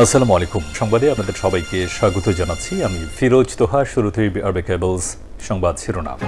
আসসালামু আলাইকুম। সংবাদে আপনাদের সবাইকে স্বাগত জানাচ্ছি। আমি ফিরোজ তোহা। শুরুতেই আরবে কেবলস সংবাদ শিরোনাম।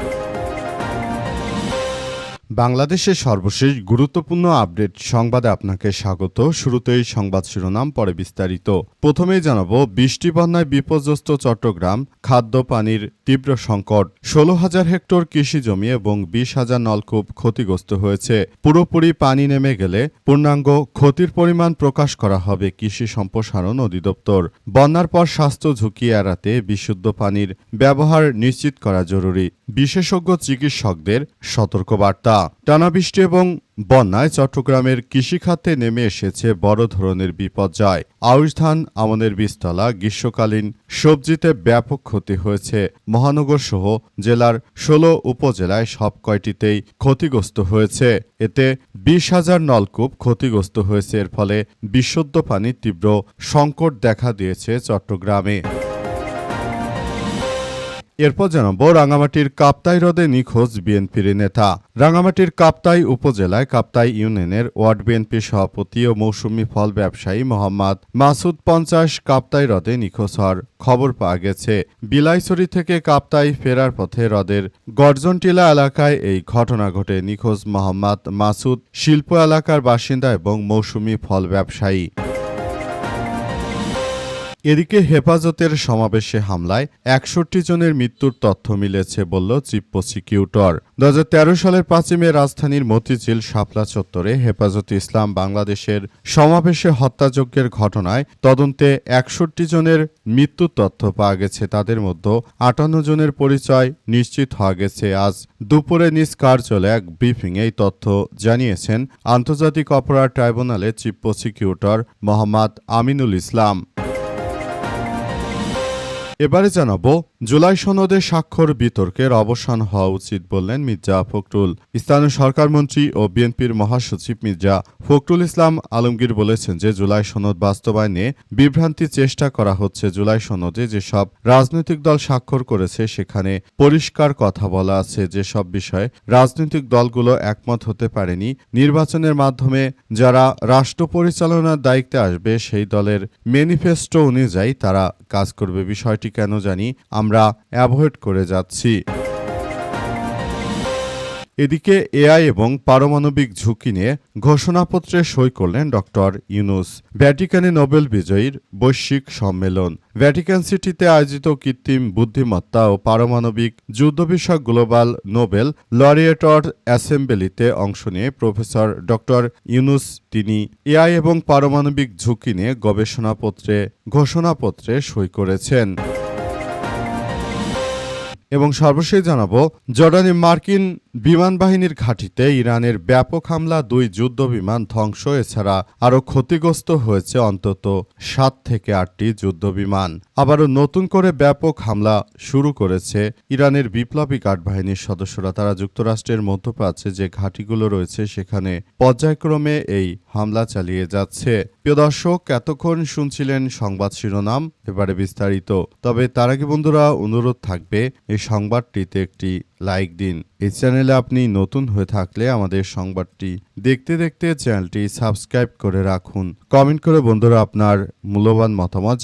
বাংলাদেশের সর্বশেষ গুরুত্বপূর্ণ আপডেট সংবাদে আপনাকে স্বাগত। শুরুতেই সংবাদ শিরোনাম, পরে বিস্তারিত। প্রথমেই জানাবো, বৃষ্টি বন্যায় বিপর্যস্ত চট্টগ্রাম, খাদ্য পানির তীব্র সংকট। 16,000 হেক্টর কৃষি জমি এবং 20,000 নলকূপ ক্ষতিগ্রস্ত হয়েছে। পুরোপুরি পানি নেমে গেলে পূর্ণাঙ্গ ক্ষতির পরিমাণ প্রকাশ করা হবে কৃষি সম্প্রসারণ অধিদপ্তর। বন্যার পর স্বাস্থ্য ঝুঁকি এড়াতে বিশুদ্ধ পানির ব্যবহার নিশ্চিত করা জরুরি, বিশেষজ্ঞ চিকিৎসকদের সতর্কবার্তা। টানা বৃষ্টি এবং বন্যায় চট্টগ্রামের কৃষিখাতে নেমে এসেছে বড় ধরনের বিপর্যয়। আউশ ধান, আমনের বীজতলা, গ্রীষ্মকালীন সবজিতে ব্যাপক ক্ষতি হয়েছে। মহানগর সহ জেলার 16 উপজেলায় সব কয়টিতেই ক্ষতিগ্রস্ত হয়েছে। এতে 20,000 নলকূপ ক্ষতিগ্রস্ত হয়েছে। এর ফলে বিশুদ্ধ পানির তীব্র সংকট দেখা দিয়েছে চট্টগ্রামে। এরপর জানাবো, রাঙামাটির কাপ্তাই হ্রদে নিখোঁজ বিএনপির নেতা। রাঙামাটির কাপ্তাই উপজেলায় কাপ্তাই ইউনিয়নের ওয়ার্ড বিএনপি সভাপতি ও মৌসুমি ফল ব্যবসায়ী মোহাম্মদ মাসুদ 50 কাপ্তাই হ্রদে নিখোঁজ হওয়ার খবর পাওয়া গেছে। বিলাইছড়ি থেকে কাপ্তাই ফেরার পথে হ্রদের গর্জনটিলা এলাকায় এই ঘটনা ঘটে। নিখোঁজ মোহাম্মদ মাসুদ শিল্প এলাকার বাসিন্দা এবং মৌসুমি ফল ব্যবসায়ী। এদিকে হেফাজতের সমাবেশে হামলায় 61 জনের মৃত্যুর তথ্য মিলেছে বলল চিফ প্রসিকিউটর। 2013 সালের 5 মে রাজধানীর মতিঝিল শাপলা চত্বরে হেফাজতে ইসলাম বাংলাদেশের সমাবেশে হত্যাযজ্ঞের ঘটনায় তদন্তে 61 জনের মৃত্যুর তথ্য পাওয়া গেছে। তাদের মধ্যে 58 জনের পরিচয় নিশ্চিত হওয়া গেছে। আজ দুপুরে নিজ কার্যালয়ে এক ব্রিফিংয়ে এই তথ্য জানিয়েছেন আন্তর্জাতিক অপরাধ ট্রাইব্যুনালের চিফ প্রসিকিউটর মোহাম্মদ আমিনুল ইসলাম। এবারে জানাবো, জুলাই সনদে স্বাক্ষর বিতর্কের অবসান হওয়া উচিত বললেন মির্জা ফখরুল। স্থানীয় সরকারমন্ত্রী ও বিএনপির মহাসচিব মির্জা ফখরুল ইসলাম আলমগীর বলেছেন যে জুলাই সনদ বাস্তবায়নে বিভ্রান্তির চেষ্টা করা হচ্ছে। জুলাই সনদে যেসব রাজনৈতিক দল স্বাক্ষর করেছে সেখানে পরিষ্কার কথা বলা আছে যেসব বিষয়ে রাজনৈতিক দলগুলো একমত হতে পারেনি। নির্বাচনের মাধ্যমে যারা রাষ্ট্র পরিচালনার দায়িত্বে আসবে সেই দলের ম্যানিফেস্টো অনুযায়ী তারা কাজ করবে। বিষয়টি কেন জানি আমরা অ্যাভয়েড করে যাচ্ছি। এদিকে এআই এবং পারমাণবিক ঝুঁকি নিয়ে ঘোষণাপত্রে সই করলেন ডক্টর ইউনুস। ভ্যাটিকানে নোবেল বিজয়ীর বৈশ্বিক সম্মেলন। ভ্যাটিকান সিটিতে আয়োজিত কৃত্রিম বুদ্ধিমত্তা ও পারমাণবিক যুদ্ধ বিষয়ক গ্লোবাল নোবেল লরিয়েটর অ্যাসেম্বলিতে অংশ নিয়ে প্রফেসর ডক্টর ইউনুস তিনি এআই এবং পারমাণবিক ঝুঁকি নিয়ে ঘোষণাপত্রে সই করেছেন। এবং সর্বশেষ জানাবো, জর্ডানে মার্কিন বিমান বাহিনীর ঘাঁটিতে ইরানের ব্যাপক হামলা, 2 যুদ্ধ বিমান ধ্বংস, এছাড়া আরও ক্ষতিগ্রস্ত হয়েছে অন্তত 7 থেকে 8টি যুদ্ধ বিমান। আবারও নতুন করে ব্যাপক হামলা শুরু করেছে ইরানের বিপ্লবী গার্ড বাহিনীর সদস্যরা। তারা যুক্তরাষ্ট্রের মধ্যপ্রাচ্যে যে ঘাঁটিগুলো রয়েছে সেখানে পর্যায়ক্রমে এই হামলা চালিয়ে যাচ্ছে। প্রিয় দর্শক, এতক্ষণ শুনছিলেন সংবাদ শিরোনাম, এবারে বিস্তারিত। তবে তার আগে বন্ধুরা, অনুরোধ থাকবে এই সংবাদটিতে একটি লাইক দিন। এই চ্যানেলে আপনি নতুন হয়ে থাকলে আমাদের সংবাদটি দেখতে দেখতে চ্যানেলটি সাবস্ক্রাইব করে রাখুন। কমেন্ট করে বন্ধুরা আপনার মূল্যবান মতামত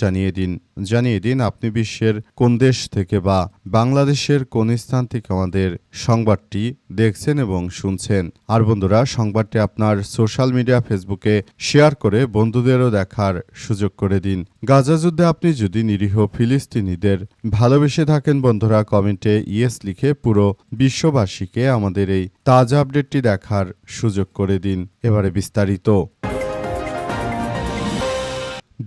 জানিয়ে দিন আপনি বিশ্বের কোন দেশ থেকে বা বাংলাদেশের কোন স্থান থেকে আমাদের সংবাদটি দেখছেন এবং শুনছেন। আর বন্ধুরা, সংবাদটি আপনার সোশ্যাল মিডিয়া ফেসবুকে শেয়ার করে বন্ধুদেরও দেখার সুযোগ করে দিন। গাজা যুদ্ধে আপনি যদি নিরীহ ফিলিস্তিনিদের ভালোবেসে থাকেন বন্ধুরা, কমেন্টে ইয়েস লিখে পুরো বিশ্ববাসীকে আমাদের এই তাজা আপডেটটি দেখার সুযোগ করে দিন। এবারে বিস্তারিত।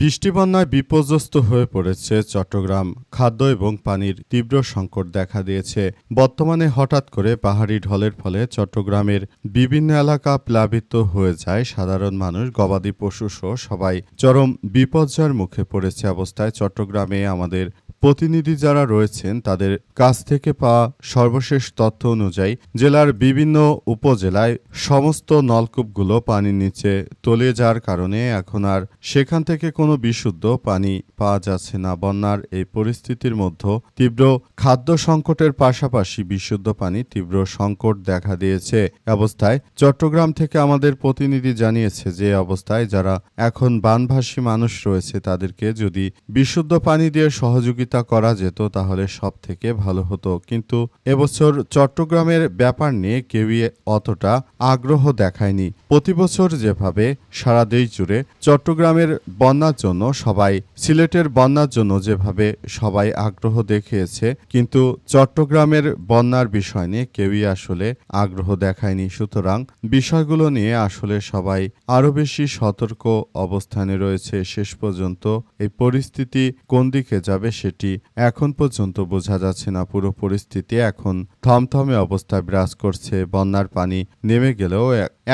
বৃষ্টি বন্যায় বিপর্যস্ত হয়ে পড়েছে চট্টগ্রাম। খাদ্য এবং পানির তীব্র সংকট দেখা দিয়েছে। বর্তমানে হঠাৎ করে পাহাড়ি ঢলের ফলে চট্টগ্রামের বিভিন্ন এলাকা প্লাবিত হয়ে যায়। সাধারণ মানুষ, গবাদি পশু সহ সবাই চরম বিপর্যয়ের মুখে পড়েছে। অবস্থায় চট্টগ্রামে আমাদের প্রতিনিধি যারা রয়েছেন তাদের কাছ থেকে পাওয়া সর্বশেষ তথ্য অনুযায়ী জেলার বিভিন্ন উপজেলায় সমস্ত নলকূপগুলো পানির নিচে তলিয়ে যাওয়ার কারণে এখন আর সেখান থেকে কোনো বিশুদ্ধ পানি পাওয়া যাচ্ছে না। বন্যার এই পরিস্থিতির মধ্যে তীব্র খাদ্য সংকটের পাশাপাশি বিশুদ্ধ পানি তীব্র সংকট দেখা দিয়েছে। অবস্থায় চট্টগ্রাম থেকে আমাদের প্রতিনিধি জানিয়েছে যে অবস্থায় যারা এখন বানভাসী মানুষ রয়েছে তাদেরকে যদি বিশুদ্ধ পানি দিয়ে সহযোগিতা করা যেত তাহলে সব থেকে ভালো হতো, কিন্তু এবছর চট্টগ্রামের ব্যাপার নিয়ে কেউই অতটা আগ্রহ দেখায়নি। প্রতি বছর যেভাবে সারা দেশ জুড়ে চট্টগ্রামের বন্যার জন্য সবাই, সিলেটের বন্যার জন্য যেভাবে সবাই আগ্রহ দেখিয়েছে, কিন্তু চট্টগ্রামের বন্যার বিষয় নিয়ে কেউই আসলে আগ্রহ দেখায়নি। সুতরাং বিষয়গুলো নিয়ে আসলে সবাই আরও বেশি সতর্ক অবস্থানে রয়েছে। শেষ পর্যন্ত এই পরিস্থিতি কোন দিকে যাবে সেটি এখন পর্যন্ত বোঝা যাচ্ছে না। পুরো পরিস্থিতি এখন থমথমে অবস্থায় বিরাজ করছে। বন্যার পানি নেমে গেলেও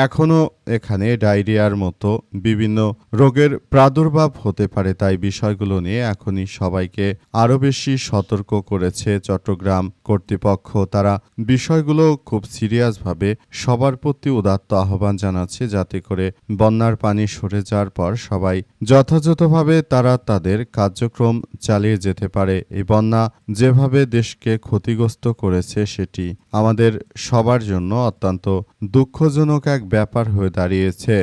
এখনও এখানে ডায়রিয়ার মতো বিভিন্ন রোগের প্রাদুর্ভাব হতে পারে। তাই বিষয়গুলো নিয়ে এখনই সবাইকে আরও বেশি সতর্ক করেছে চট্টগ্রাম কর্তৃপক্ষ। তারা বিষয়গুলো খুব সিরিয়াসভাবে সবার প্রতি উদাত্ত আহ্বান জানাচ্ছে যাতে করে বন্যার পানি সরে যাওয়ার পর সবাই যথাযথভাবে তারা তাদের কার্যক্রম চালিয়ে যেতে পারে। এই বন্যা যেভাবে দেশকে ক্ষতিগ্রস্ত করেছে সেটি আমাদের সবার জন্য অত্যন্ত দুঃখজনক এক ব্যাপার হয়ে দাঁড়িয়েছে।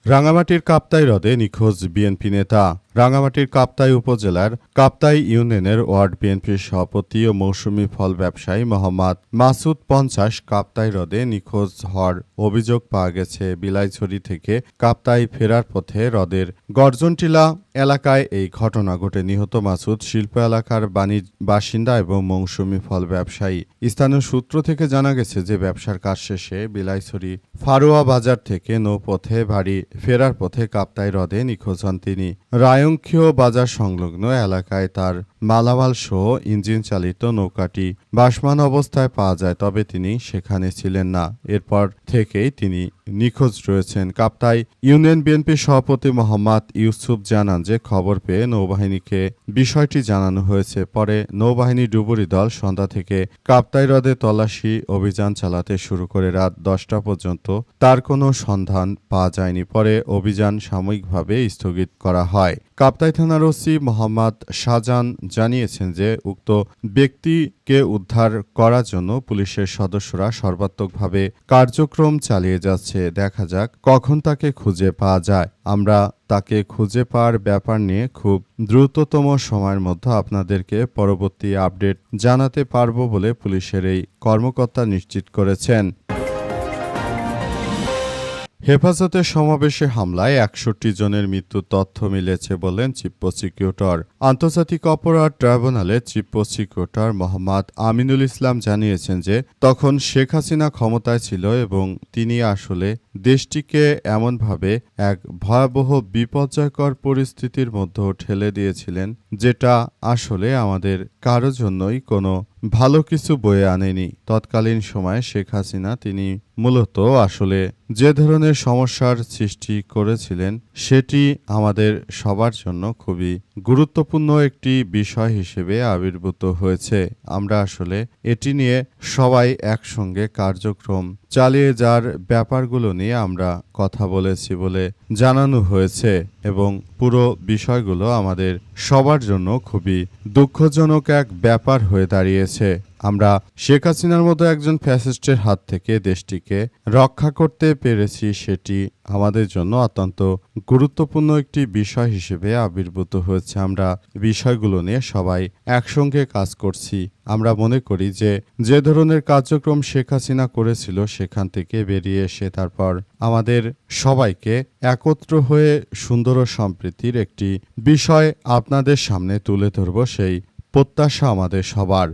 রাঙামাটির কাপ্তাই হ্রদে নিখোঁজ বিএনপি নেতা। রাঙামাটির কাপ্তাই উপজেলার কাপ্তাই ইউনিয়নের ওয়ার্ড বিএনপির সভাপতি ও মৌসুমি ফল ব্যবসায়ী মোহাম্মদ মাসুদ ৫০ কাপ্তাই হ্রদে নিখোঁজ হওয়ার অভিযোগ পাওয়া গেছে। বিলাইছড়ি থেকে কাপ্তাই ফেরার পথে হ্রদের গর্জনটিলা এলাকায় এই ঘটনা ঘটে। নিহত মাসুদ শিল্প এলাকার বাসিন্দা এবং মৌসুমি ফল ব্যবসায়ী। স্থানীয় সূত্র থেকে জানা গেছে যে ব্যবসার কাজ শেষে বিলাইছড়ি ফারুয়া বাজার থেকে নৌপথে বাড়ি ফেরার পথে কাপ্তাই হ্রদে নিখোঁজ হন তিনি। রায়ংক্ষীয় বাজার সংলগ্ন এলাকায় তার মালামাল সহ ইঞ্জিন চালিত নৌকাটি ভাসমান অবস্থায় পাওয়া যায়, তবে তিনি সেখানে ছিলেন না। এরপর থেকেই তিনি নিখোঁজ রয়েছেন। কাপ্তাই ইউনিয়ন বিএনপির সভাপতি মোহাম্মদ ইউসুফ জানান যে খবর পেয়ে নৌবাহিনীকে বিষয়টি জানানো হয়েছে। পরে নৌবাহিনী ডুবুরি দল সন্ধ্যা থেকে কাপ্তাই হ্রদে তল্লাশি অভিযান চালাতে শুরু করে রাত ১০টা পর্যন্ত তার কোনো সন্ধান পাওয়া যায়নি। পরে অভিযান সাময়িকভাবে স্থগিত করা হয়। কাপ্তাই থানার ওসি মোহাম্মদ শাহজাহান জানিয়েছেন যে উক্ত ব্যক্তিকে উদ্ধার করার জন্য পুলিশের সদস্যরা সর্বাত্মকভাবে কার্যক্রম চালিয়ে যাচ্ছে। দেখা যাক কখন তাকে খুঁজে পাওয়া যায়। আমরা তাকে খুঁজে পাওয়ার ব্যাপার নিয়ে খুব দ্রুততম সময়ের মধ্যে আপনাদেরকে পরবর্তী আপডেট জানাতে পারব বলে পুলিশের এই কর্মকর্তা নিশ্চিত করেছেন। হেফাজতের সমাবেশে হামলায় ৬১ জনের মৃত্যুর তথ্য মিলেছে বললেন চিফ প্রসিকিউটর। আন্তর্জাতিক অপরাধ ট্রাইব্যুনালের চিফ প্রসিকিউটর মোহাম্মদ আমিনুল ইসলাম জানিয়েছেন যে তখন শেখ হাসিনা ক্ষমতায় ছিল এবং তিনি আসলে দেশটিকে এমনভাবে এক ভয়াবহ বিপর্যয়কর পরিস্থিতির মধ্যে ঠেলে দিয়েছিলেন যেটা আসলে আমাদের কারো জন্যই কোনো ভালো কিছু বয়ে আনেনি। তৎকালীন সময়ে শেখ হাসিনা তিনি মূলত আসলে যে ধরনের সমস্যার সৃষ্টি করেছিলেন সেটি আমাদের সবার জন্য খুবই গুরুত্বপূর্ণ একটি বিষয় হিসেবে আবির্ভূত হয়েছে। আমরা আসলে এটি নিয়ে সবাই একসঙ্গে কার্যক্রম চালিয়ে যাওয়ার ব্যাপারগুলো নিয়ে আমরা কথা বলেছি বলে জানানো হয়েছে এবং পুরো বিষয়গুলো আমাদের সবার জন্য খুবই দুঃখজনক এক ব্যাপার হয়ে দাঁড়িয়েছে। আমরা শেখ হাসিনার মতো একজন ফ্যাসিস্টের হাত থেকে দেশটিকে রক্ষা করতে পেরেছি, সেটি আমাদের জন্য অত্যন্ত গুরুত্বপূর্ণ একটি বিষয় হিসেবে আবির্ভূত হয়েছে। আমরা বিষয়গুলো নিয়ে সবাই একসঙ্গে কাজ করছি। আমরা মনে করি যে ধরনের কার্যক্রম শেখ হাসিনা করেছিল সেখান থেকে বেরিয়ে এসে তারপর আমাদের সবাইকে একত্র হয়ে সুন্দর ও সম্প্রীতির একটি বিষয় আপনাদের সামনে তুলে ধরব, সেই প্রত্যাশা আমাদের সবার।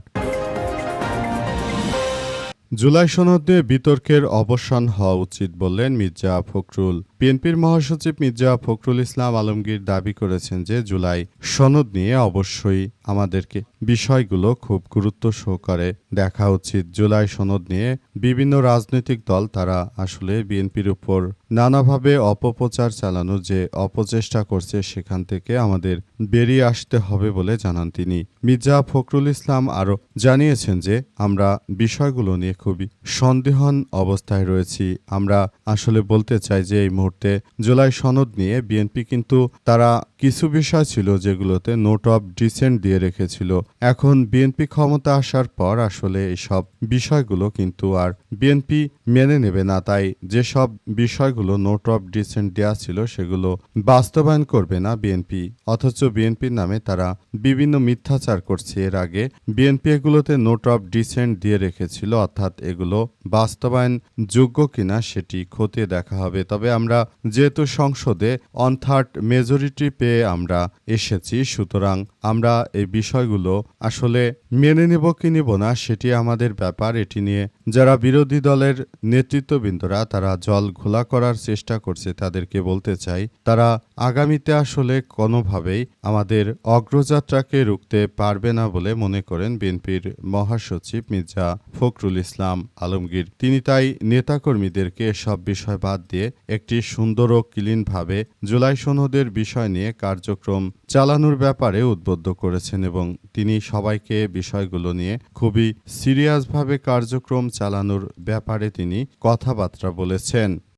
জুলাই সনদ নিয়ে বিতর্কের অবসান হওয়া উচিত বললেন মির্জা ফখরুল। বিএনপির মহাসচিব মির্জা ফখরুল ইসলাম আলমগীর দাবি করেছেন যে জুলাই সনদ নিয়ে অবশ্যই আমাদেরকে বিষয়গুলো খুব গুরুত্ব সহকারে দেখা উচিত। জুলাই সনদ নিয়ে বিভিন্ন রাজনৈতিক দল তারা আসলে বিএনপির উপর নানাভাবে অপপ্রচার চালানোর যে অপচেষ্টা করছে সেখান থেকে আমাদের বেরিয়ে আসতে হবে বলে জানান তিনি। মির্জা ফখরুল ইসলাম আরও জানিয়েছেন যে আমরা বিষয়গুলো নিয়ে খুবই সন্দিহান অবস্থায় রয়েছি। আমরা আসলে বলতে চাই যে এই মুহূর্তে জুলাই সনদ নিয়ে বিএনপি কিন্তু তারা কিছু বিষয় ছিল যেগুলোতে নোট অফ ডিসেন্ট দিয়ে রেখেছিল। এখন বিএনপি ক্ষমতা আসার পর আসলে এইসব বিষয়গুলো কিন্তু আর বিএনপি মেনে নেবে না। তাই যেসব বিষয়গুলো নোট অফ ডিসেন্ট দেওয়া ছিল সেগুলো বাস্তবায়ন করবে না বিএনপি। অথচ বিএনপির নামে তারা বিভিন্ন মিথ্যাচার করছে। এর আগে বিএনপি এগুলোতে নোট অফ ডিসেন্ট দিয়ে রেখেছিল, অর্থাৎ এগুলো বাস্তবায়ন যোগ্য কিনা সেটি খতিয়ে দেখা হবে। তবে আমরা যেহেতু সংসদে অন থার্ড মেজরিটি পেয়ে আমরা এসেছি, সুতরাং আমরা এই বিষয়গুলো আসলে মেনে নেব কি নেব না সেটি আমাদের ব্যাপার। এটি নিয়ে যারা বিরোধী দলের নেতৃত্ববৃন্দরা তারা জল ঘোলা করার চেষ্টা করছে তাদেরকে বলতে চাই তারা আগামীতে আসলে কোনোভাবেই আমাদের অগ্রযাত্রাকে রুখতে পারবে না বলে মনে করেন বিএনপির মহাসচিব মির্জা ফখরুল ইসলাম আলমগীর। তিনি তাই নেতাকর্মীদেরকে এসব বিষয় বাদ দিয়ে একটি সুন্দর ও ক্লিনভাবে জুলাই সনদের বিষয় নিয়ে কার্যক্রম চালানোর ব্যাপারে উদ্বুদ্ধ করেছেন এবং তিনি সবাইকে বিষয়গুলো নিয়ে খুবই সিরিয়াসভাবে কার্যক্রম চালানোর ব্যাপারে তিনি কথাবার্তা বলেছেন।